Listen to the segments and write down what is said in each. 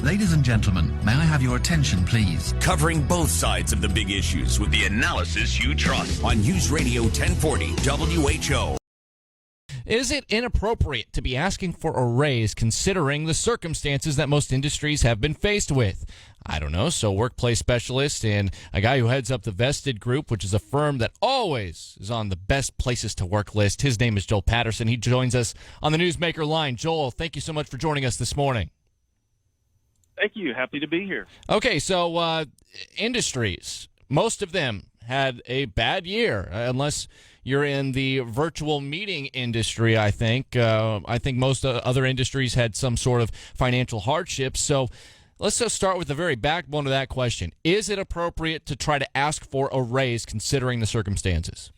Ladies and gentlemen, may I have your attention, please? Covering both sides of the big issues with the analysis you trust on Newsradio 1040 WHO. Is it inappropriate to be asking for a raise considering the circumstances that most industries have been faced with? I don't know. So workplace specialist and a guy who heads up the Vested Group, which is a firm that always is on the best places to work list. His name is Joel Patterson. He joins us on the Newsmaker line. Joel, thank you so much for joining us this morning. Thank you. Happy to be here. Okay, so industries, most of them had a bad year, unless you're in the virtual meeting industry, I think. I think most other industries had some sort of financial hardship. So let's just start with the very backbone of that question. Is it appropriate to try to ask for a raise considering the circumstances?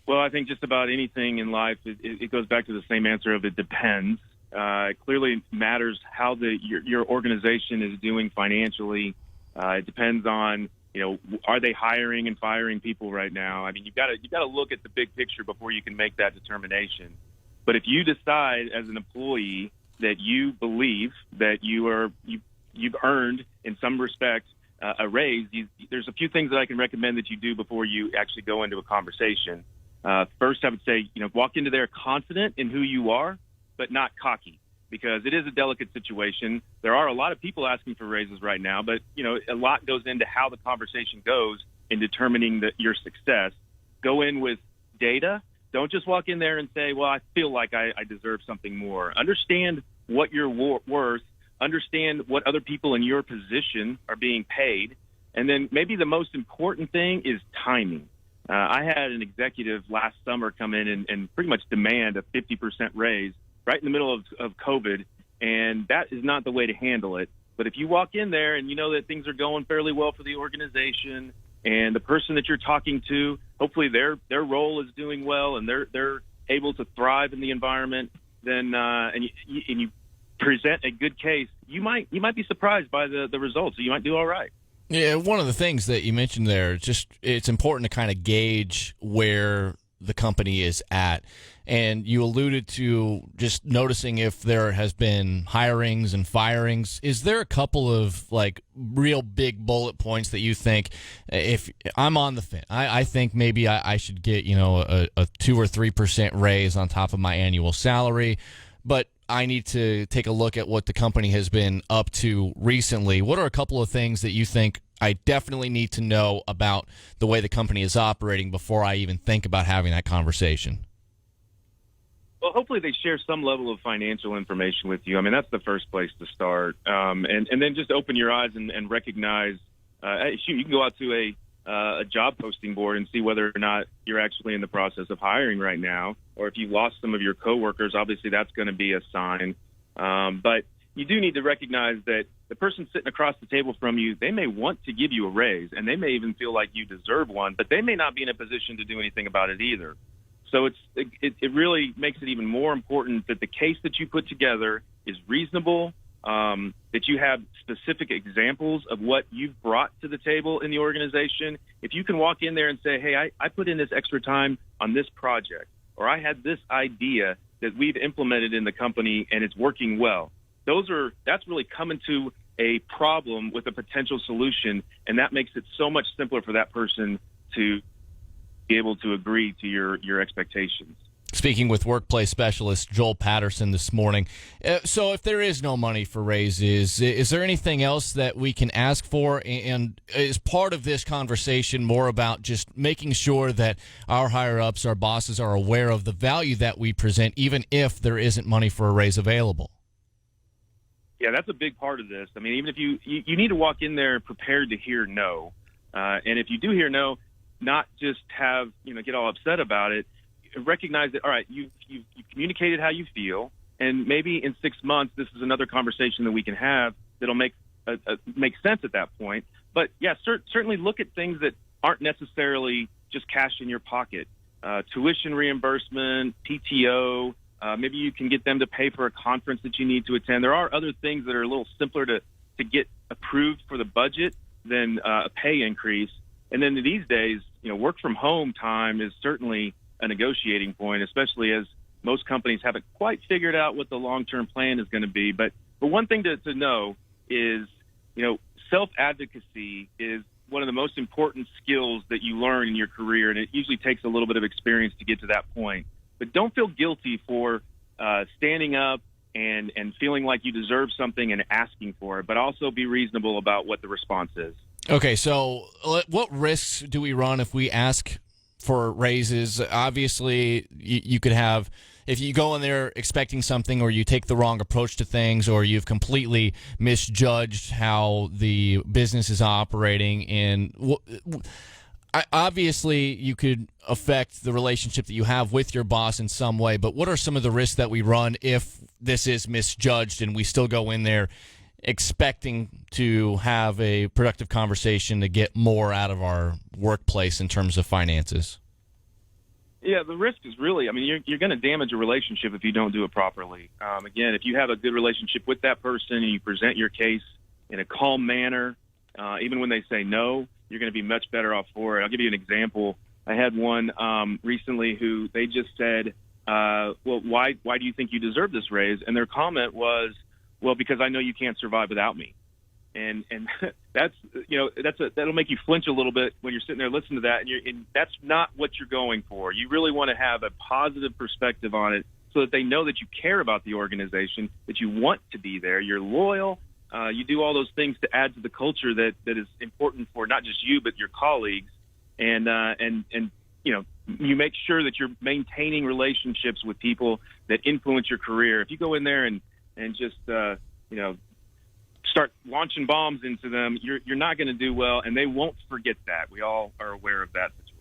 Well, I think just about anything in life, it goes back to the same answer of it depends. It clearly matters how your organization is doing financially. It depends on, are they hiring and firing people right now? I mean, you've got to look at the big picture before you can make that determination. But if you decide as an employee that you believe that you've earned in some respect a raise, there's a few things that I can recommend that you do before you actually go into a conversation. First, I would say, walk into there confident in who you are, but not cocky, because it is a delicate situation. There are a lot of people asking for raises right now, but, a lot goes into how the conversation goes in determining your success. Go in with data. Don't just walk in there and say, well, I feel like I deserve something more. Understand what you're worth. Understand what other people in your position are being paid. And then maybe the most important thing is timing. I had an executive last summer come in and pretty much demand a 50% raise right in the middle of COVID, and that is not the way to handle it. But if you walk in there and you know that things are going fairly well for the organization, and the person that you're talking to, hopefully their role is doing well and they're able to thrive in the environment, then and you present a good case, you might be surprised by the results. So you might do all right. Yeah, one of the things that you mentioned there, it's important to kind of gauge where the company is at. And you alluded to just noticing if there has been hirings and firings. Is there a couple of real big bullet points that you think, if I'm on the fence, I think maybe I should get a 2 or 3% raise on top of my annual salary, but I need to take a look at what the company has been up to recently. What are a couple of things that you think I definitely need to know about the way the company is operating before I even think about having that conversation? Well, hopefully they share some level of financial information with you. I mean, that's the first place to start. And then just open your eyes and recognize, you can go out to a job posting board and see whether or not you're actually in the process of hiring right now. Or if you lost some of your coworkers, obviously that's going to be a sign. But you do need to recognize that the person sitting across the table from you, they may want to give you a raise, and they may even feel like you deserve one, but they may not be in a position to do anything about it either. So it really makes it even more important that the case that you put together is reasonable, that you have specific examples of what you've brought to the table in the organization. If you can walk in there and say, hey, I put in this extra time on this project, or I had this idea that we've implemented in the company and it's working well. That's really coming to a problem with a potential solution, and that makes it so much simpler for that person to be able to agree to your expectations. Speaking with workplace specialist Joel Patterson this morning. So if there is no money for raises, is there anything else that we can ask for? And is part of this conversation more about just making sure that our higher-ups, our bosses, are aware of the value that we present, even if there isn't money for a raise available? Yeah, that's a big part of this. I mean, even if you need to walk in there prepared to hear no. And if you do hear no, not just get all upset about it. Recognize that, all right, you've communicated how you feel, and maybe in 6 months this is another conversation that we can have that'll make sense at that point. But yeah, certainly look at things that aren't necessarily just cash in your pocket. Tuition reimbursement, PTO. Maybe you can get them to pay for a conference that you need to attend. There are other things that are a little simpler to get approved for the budget than a pay increase. And then these days, work from home time is certainly a negotiating point, especially as most companies haven't quite figured out what the long-term plan is going to be. But one thing to know is, self-advocacy is one of the most important skills that you learn in your career, and it usually takes a little bit of experience to get to that point. But don't feel guilty for standing up and feeling like you deserve something and asking for it, but also be reasonable about what the response is. Okay, so what risks do we run if we ask for raises? Obviously, you could have, if you go in there expecting something, or you take the wrong approach to things, or you've completely misjudged how the business is operating, and obviously you could affect the relationship that you have with your boss in some way. But what are some of the risks that we run if this is misjudged and we still go in there expecting to have a productive conversation to get more out of our workplace in terms of finances? Yeah, the risk is really, you're going to damage a relationship if you don't do it properly. Again, if you have a good relationship with that person and you present your case in a calm manner, even when they say no, you're going to be much better off for it. I'll give you an example. I had one recently who they just said, well, why do you think you deserve this raise? And their comment was, well, because I know you can't survive without me. And that'll make you flinch a little bit when you're sitting there listening to that, and that's not what you're going for. You really want to have a positive perspective on it so that they know that you care about the organization, that you want to be there, you're loyal, you do all those things to add to the culture that is important for not just you but your colleagues, and you make sure that you're maintaining relationships with people that influence your career. If you go in there and just start launching bombs into them, you're not going to do well, and they won't forget that. We all are aware of that situation.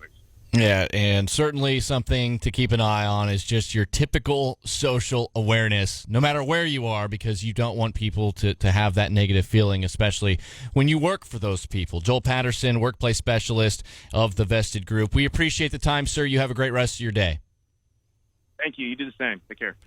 Yeah, and certainly something to keep an eye on is just your typical social awareness, no matter where you are, because you don't want people to have that negative feeling, especially when you work for those people. Joel Patterson, workplace specialist of the Vested Group. We appreciate the time, sir. You have a great rest of your day. Thank you. You do the same. Take care.